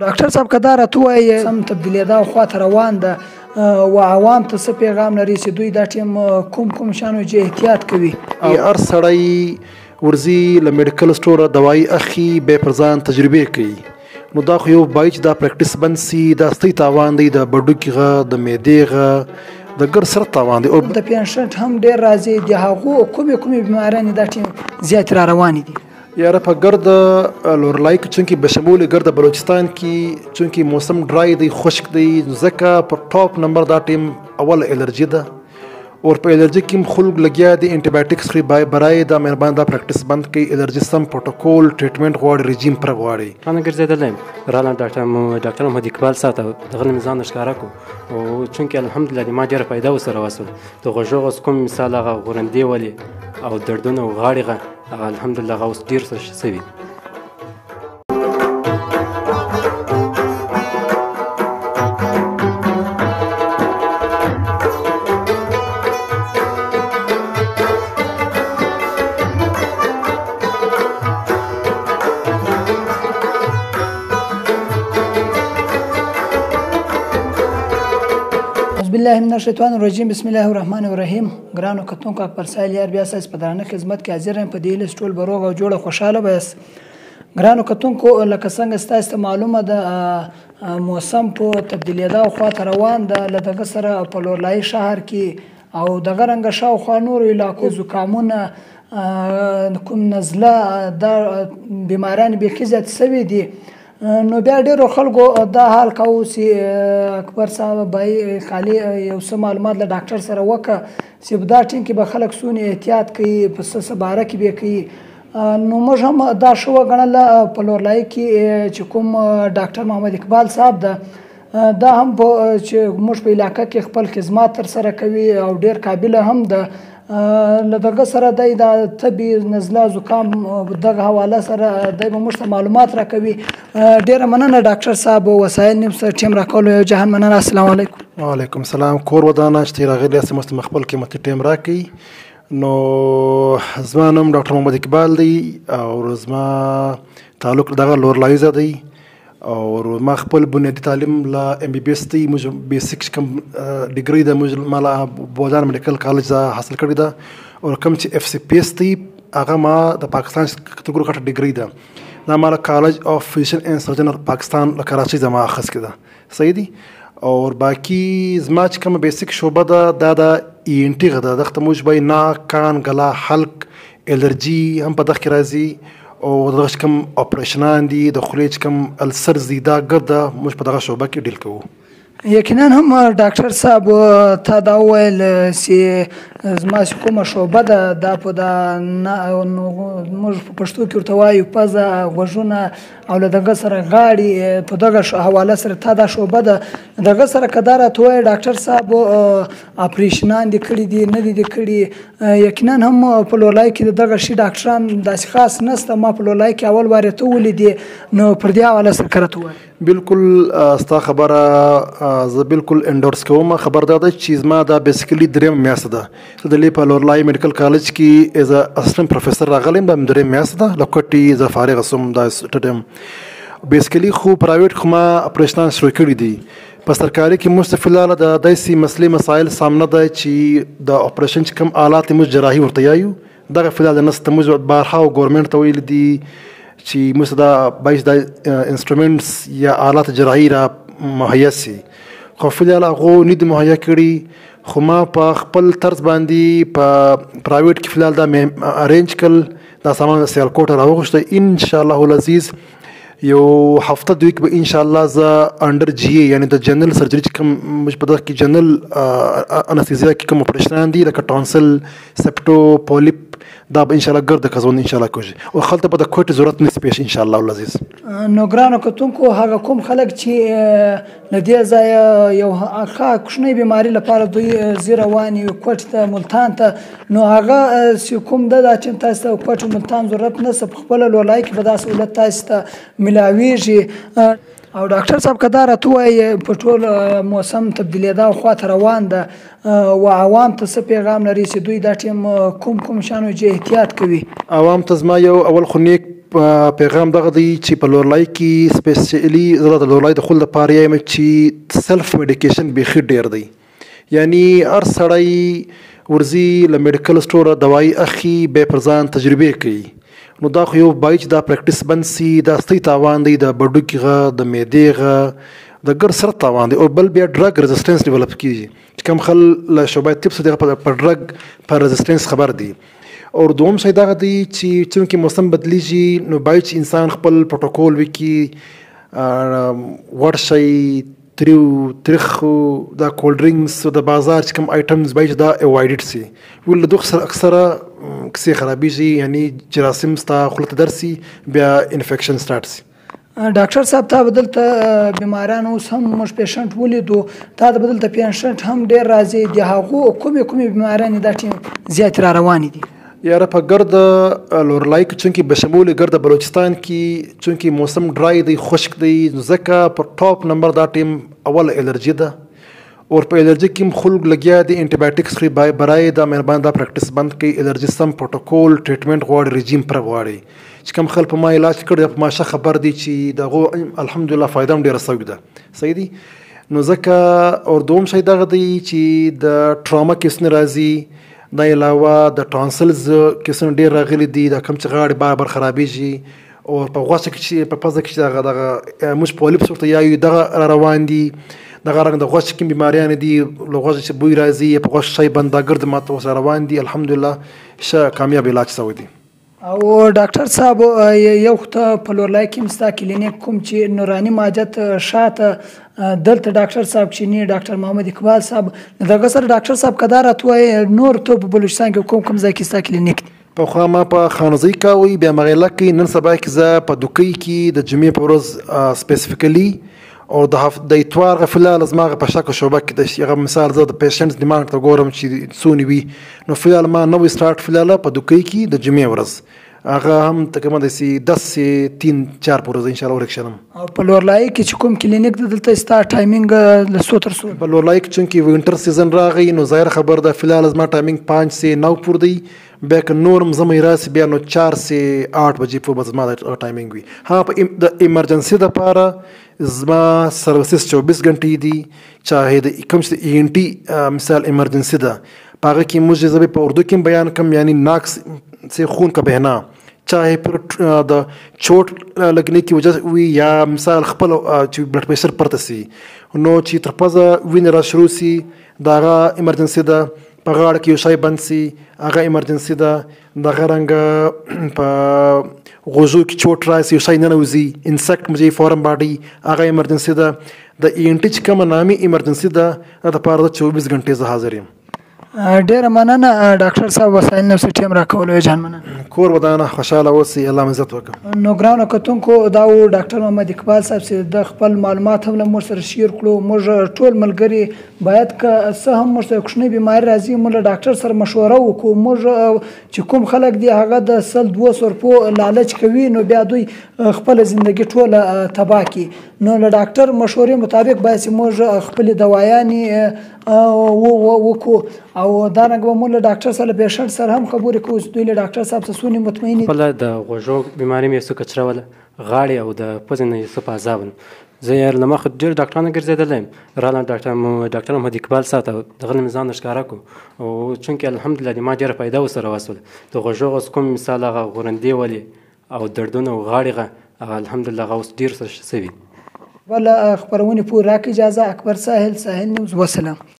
ډاکټر صاحب که دا راته ووایي سم تبدیلېدا خواته روان ده و عوام ته څه پیغام لري چې دوی دا ټیم کوم شیانو چې احتیاط کوي؟ هر سړی ورځي له میډیکل سټوره دوایي اخلي بیا پر ځان تجربې کوي، نو دا خو یو باید چې دا پریکټس بند سي. دا ستۍ تاوان دی د بډوکي غه، د معدې غه، د ګر سره تاوان دی. د پیشنټ هم ډېر راځي، د هغو کومې بیماریانې دا ټیم زیاتې را روانې دي؟ یاره په ګرد لورلای کې چونکې بشمول ګرد بلوچستان کې چونکې موسم ډرای دی، خشک دی، ځکه په ټاپ نمبر دا ټیم اول الرجي ده. اور په الرجي کې هم خلک لګیا دي انټي بایوټکس خوري، برای دا مهربان دا پریکټس بند کړي. الرجي سم پروتوکول ټریټمنټ غواړي، رژیم پر غواړي. انا ګرځېدلی یم راغلم ډاکټر محمد اقبال ساته دغه مې ځان ښکاره کړو، او چونکې الحمدلله د ما ډېره فایده ورسره وسول. د غوږو کوم مثال هغه غورندې ولې او دردونه او غاړې هغه الحمدلله هغه اوس ډېر ښه شوي. بالله من الشیطان الرجیم، بسم الله الرحمن الرحیم. ګرانو کتونکو اکبر سایل یار بیا ساس په درانه خدمت کې حاضر یم. په دې لیست ټول بروغ او جوړه خوشاله بیاست. ګرانو کتونکو لکه څنګه ستاسو ته معلومه ده موسم په تبدیلېدا خواته روان ده. له دغه سره په لورلایي شهر کې او دغه رنګه شاوخوا نورو علاقو زکامونه، کوم نزله، دا بیماریان بیخي زیات سوي دي. نو بیا ډېرو خلکو دا حال کوو چې اکبر صاحب باید خالي یو څه معلومات له ډاکټر سره وکړه چې په دا ټیم کې به خلک څونه احتیاط کوي، په څه باره کې به کوي. نو موږ هم دا شو وګڼله په لورلایي کې چې کوم ډاکټر محمد اقبال صاحب ده، دا هم چې موږ په علاقه کې خپل خدمات ترسره کوي او ډېر قابله هم ده. له دغه سره دی د طبي نزله زکام دغه حواله سره دی به موږ ته معلومات راکوي. ډېره مننه ډاکټر صاحب، وسایل نیوز ټیم راکولو یو جهان مننه. السلام علیکم. وعلیکم السلام. کور ودانه چې راغلی یاست مست خپل قیمتي ټیم راکړي. نو زما نوم ډاکټر محمد اقبال دی او زما تعلق دغه لورلایزه دی او ما خپل بنیادي تعلیم له ام بي بي اس دی موږ بیسیک کوم ډیګري د موږ مالا بودان میډیکل کالج دا حاصل کړی ده، او کوم چې اف سی پی اس دی هغه ما د پاکستان کټګوري غټه ډیګري ده. دا مالا کالج اف فزیشن اینڈ سرجن پاکستان له کراچۍ زما اخذ کړه، صحیح دی. او باقي زما چې کوم بیسیک شعبه ده دا د ای ان ټي غده دغه موږ به ناک، کان، غلا، حلق، الرجي هم په دغه کې راځي، او دغه کوم اپریشنان دي د خولې چې کوم السر دي دا ګرده موږ په دغه شعبه کې ډیل کوو. یقینا هم ډاکټر صاحب تا دا وویل چې زما چې کومه شعبه ده دا په دا موږ په پښتو کې ورته وایو پزه، غوږونه او له دغه سره غاړې، په دغه حواله سره تا دا شعبه ده. دغه سره که دا راته ووایي ډاکټر صاحب اپریشنان دې کړي دي نه دي کړي، یقینا هم په لورلایي کې د دغه شي ډاکټران داسې خاص نشته. ما په لورلایي کې اول وارې ته ولیدې، نو پر دې حواله سره که راته ووایي. بالکل ستا خبره زه بالکل انډورس کوم. خبر دا ده چې زما دا بیسیکلی درېیمه میاشت ده زه دلې په لورلایي میډیکل کالج کې ایز ا اسسټنټ پروفیسر راغلی یم. دا مې درېیمه میاشت ده له کوټې زه فارغ شوم دا ټیم. بیسیکلی خو پرایویټ خو ما اپریشنان شروع کړي دي، په سرکاري کې موږ ته فلحال د داسې مسلې مسایل سامنه ده چې د اپریشن چې کوم آلات موږ جراحي ورته یایو دغه فلحال نشته. موږ بارها ګورنمنټ ته ویلي دي چې موږ دا باید دا انسټرومنټس یا آلات جراحي را مهیا سي، خو فلحال هغو نه دي مهیا کړي. خو ما په خپل طرز باندې په پرایویټ کې فلحال دا ارینج کړل، دا سامان سیالکوټ راوغوښته. ان شاء الله العزیز یو هفته دوی کې به ان شاء الله زه انډر جی ای یعنی د جنرال سرجري چې کوم موږ په دغه کې جنرال انستیزیا کې کوم اپریشنان دي لکه ټانسل، سپټو، پولیپ، دا به ان شاء الله ګرده کزون ان شاء الله کوي او خلته په د کوټې ضرورت نشي پیش ان شاء الله العزیز. نو ګرانو کتونکو هغه کوم خلک چې له دې ځایه یو ښه کوچنۍ بیماري لپاره دوی ځي روان یو کوټې ته ملتان ته، نو هغه چې کوم ده دا چې تاسو ته کوټې ملتان ضرورت نشته، په خپله لورلایي کې به دا سهولت تاسو ته ملاویږي. او ډاکټر صاحب که دا راته ووایي په ټول موسم تبدیلېدا خواته روان ده و عوام ته څه پیغام لري چې دوی دا ټیم کوم شیانو چې احتیاط کوي؟ عوام ته زما یو اول خو نیک پیغام دغه دی چې په لورلای کې سپیشلی زه د لورلای د خل لپاره یم چې سلف میډیکیشن بیخي ډیر دی. یعنی هر سړی ورځي له میډیکل سټوره دوايي اخی به پر ځان تجربې کوي. نو دا خو یو بای چې دا پریکټیس بند سي دا ستۍ تاوان دی د بډوکي غه د معدې غه د ګر سره تاوان دی او بل بیا ډرګ ريزिस्टेंस ډیولپ کیږي چې کوم خل له شوبای ټیپس دغه په ډرګ پر ريزिस्टेंस خبر دی. او دوم شي دغه دی چې چونکې موسم بدلیږي نو بای چې انسان خپل پروتوکول وکي ورشي تریخو دا کولډ ډرینګز د بازار چې کوم آیټمز بای دا اوایډډ سي ول دغه سره اکثره کسي خرابېږي یعنی جراثیم ستا خلط درسي بیا انفیکشن سٹارټ سي. ډاکټر صاحب ته بدلته بیماران اوس هم موږ پیشنټ ولیدو تا د بدلته پیشنټ هم ډیر راځي د هغو کومې بیماران دا ټیم زیات را روان دي. یاره په ګرد لورلای کې چونکې بشمول ګرد بلوچستان کې چونکې موسم ډرای دی خشک دی ځکه په ټاپ نمبر دا ټیم اول الرجی ده او په الرجی کې خلک لګیا دي انټي بایوټکس خري برای دا مهربان دا پریکټیس بند کوي الرجی سم پروتوکول ټریټمنټ غواړي رژیم پر غواړي چې کوم خل په ما علاج کړی په ما خبر دي چې دغه الحمدلله فائدہ هم ډیره سوي ده صحیح دي. نو ځکه اور دوم شي دغه دی چې د ټراما کیس نه راځي دا علاوه د ټانسلز کیسونه ډیر راغلي دي دا کم چې غاړې بار خرابېږي او په غوښه کې چې په پزه کې دغه موږ پولیپ صورت یا دغه روان دي دغه رنګ د غوښه کې بیماریان دي لغوښه چې بوی راځي په غوښه شي بندا ګرد ماته وسره روان دي الحمدلله ش کامیاب علاج سوي دي. او ډاکټر صاحب یو ته په لورلای کې مستا کلینیک کوم چې نورانی ماجت شاته دلته ډاکټر صاحب چې نه ډاکټر محمد اقبال صاحب دغه سره ډاکټر صاحب کدار اتوي نور ته په بلوچستان کې کوم ځای کې ستا کلینیک په خو ما په خانزي کاوي بیا مغیله کې نن سبا کې زه په دوکۍ کې د جمعې په ورځ سپیسیفیکلی او د اتوار غفله لازمه په شکه شوبه کې د یغه مثال زه د پیشنټس ډیماند ته ګورم چې سونی وي نو فلال ما نو سٹارټ فلاله په دوکۍ کې د جمعې ورځ هغه هم تقریبا د 10 سے 3-4 پورې ان شاء الله ورکشنم. او په لورلای کې چې کوم کلینیک دلته ستا ټایمینګ له سو تر سو په لورلای کې چونکی وینټر سیزن راغی نو ظاهر خبر ده فلال لازمه ټایمینګ 5 سے 9 پور دی بیا که نورم زمې راس بیا نو 4 سے 8 بجې په بزما د ټایمینګ وي. ها په د ایمرجنسي د پاره زما سرویسز 24 غنټې دي چاهه د کوم څه ای ان ټي مثال ایمرجنسي ده پاغه کې موږ زبې په اردو کې بیان کم یعنی ناقص سے خون کا بہنا چاہے پر د چوٹ لګنې کی وجه وي یا مثال خپل چې بلډ پریشر پرته سي نو چې تر پزه وینه را شروع سي داغه ایمرجنسي ده په غاړه کې یو شی بند سي هغه ایمرجنسي ده دغه رنګ په غوږو کې چوټ راسي یو شی ننوځي انسیکټ مجي فورم باډي هغه ایمرجنسي ده د ای ان ټي چې کومه نامي ایمرجنسي ده د پاره د 24 غنټې زه حاضر یم. ډیره مننه ډاکټر صاحب وسایل نو سټیم راکولو جان مننه کور ودانه خوشاله اوسئ الله عزت وکړي. نو ګرانو کتونکو دا و ډاکټر محمد اقبال صاحب چې د خپل معلومات هم موږ سره شیر کړو موږ ټول ملګری باید که څه هم موږ ته کوچنی بیماری راځي موږ له ډاکټر سره مشوره وکړو موږ چې کوم خلک دی هغه د 100-200 روپو لالچ کوي نو بیا دوی خپل ژوندۍ ټوله تباه کړي نو له ډاکټر مشورې مطابق باید چې موږ خپل دوايانې وکړو او دا رنګ به موږ له ډاکټر سره پیشنټ سره هم خبرې کوو چې دوی له ډاکټر صاحب څخه سونی مطمئن خپله د غوږو بیماري مې څه کچروله غاړې او د پزې نه یې څه په عذاب زه یې له مخه ډېر ډاکټرانو ګرځېدلی یم راغلم ډاکټر محمد اقبال صاحب ته دغه مې ځان ښکاره کړو او چونکې الحمدلله د ما ډېره فایده ورسره وسوله د غوږو اوس کوم مثال هغه غورندې ولې او دردونه او غاړې هغه الحمدلله هغه اوس ډېر ښه سوي. بله خپرونې پورې راکړه اجازه اکبر ساحل نیوز وسلام.